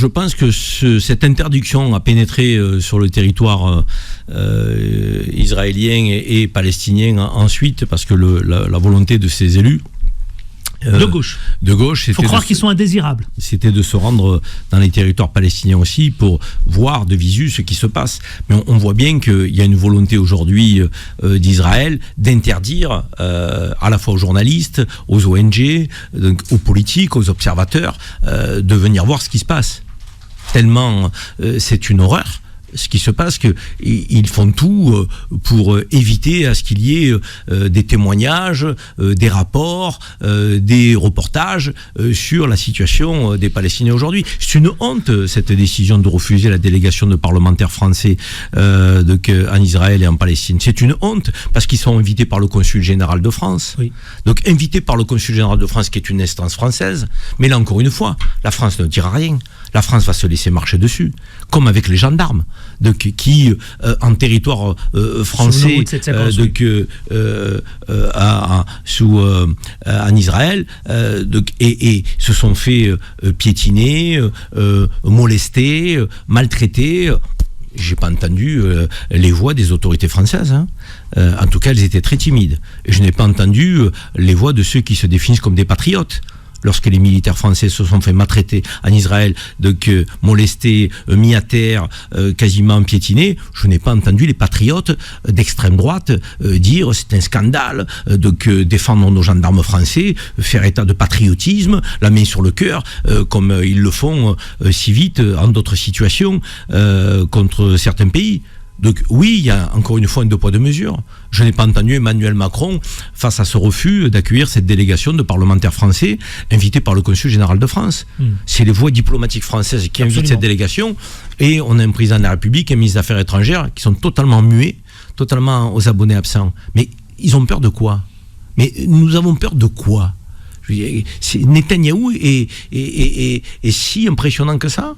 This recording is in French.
je pense que cette interdiction à pénétrer sur le territoire israélien et palestinien ensuite, parce que la volonté de ces élus de gauche. Il faut croire qu'ils sont indésirables. C'était de se rendre dans les territoires palestiniens aussi pour voir de visu ce qui se passe. Mais on voit bien qu'il y a une volonté aujourd'hui d'Israël d'interdire à la fois aux journalistes, aux ONG, donc aux politiques, aux observateurs, de venir voir ce qui se passe. Tellement c'est une horreur ce qui se passe, qu'ils font tout pour éviter à ce qu'il y ait des témoignages, des rapports, des reportages sur la situation des Palestiniens aujourd'hui. C'est une honte, cette décision de refuser la délégation de parlementaires français en Israël et en Palestine. C'est une honte parce qu'ils sont invités par le consul général de France. Oui. Donc invités par le consul général de France, qui est une instance française. Mais là, encore une fois, la France ne dira rien. La France va se laisser marcher dessus, comme avec les gendarmes, qui en territoire français, en Israël, et se sont fait piétiner, molester, maltraiter. J'ai pas entendu les voix des autorités françaises. En tout cas, elles étaient très timides. Et je n'ai pas entendu les voix de ceux qui se définissent comme des patriotes. Lorsque les militaires français se sont fait maltraiter en Israël, molestés, mis à terre, quasiment piétinés, je n'ai pas entendu les patriotes d'extrême droite dire c'est un scandale, défendre nos gendarmes français, faire état de patriotisme, la main sur le cœur, comme ils le font si vite en d'autres situations contre certains pays. Donc oui, il y a encore une fois un deux poids deux mesures. Je n'ai pas entendu Emmanuel Macron face à ce refus d'accueillir cette délégation de parlementaires français invités par le consul général de France. C'est les voies diplomatiques françaises qui invitent cette délégation, et on a un président de la République, un ministre des Affaires étrangères qui sont totalement muets, totalement aux abonnés absents. Mais ils ont peur de quoi? Mais nous avons peur de quoi? Netanyahou est si impressionnant que ça?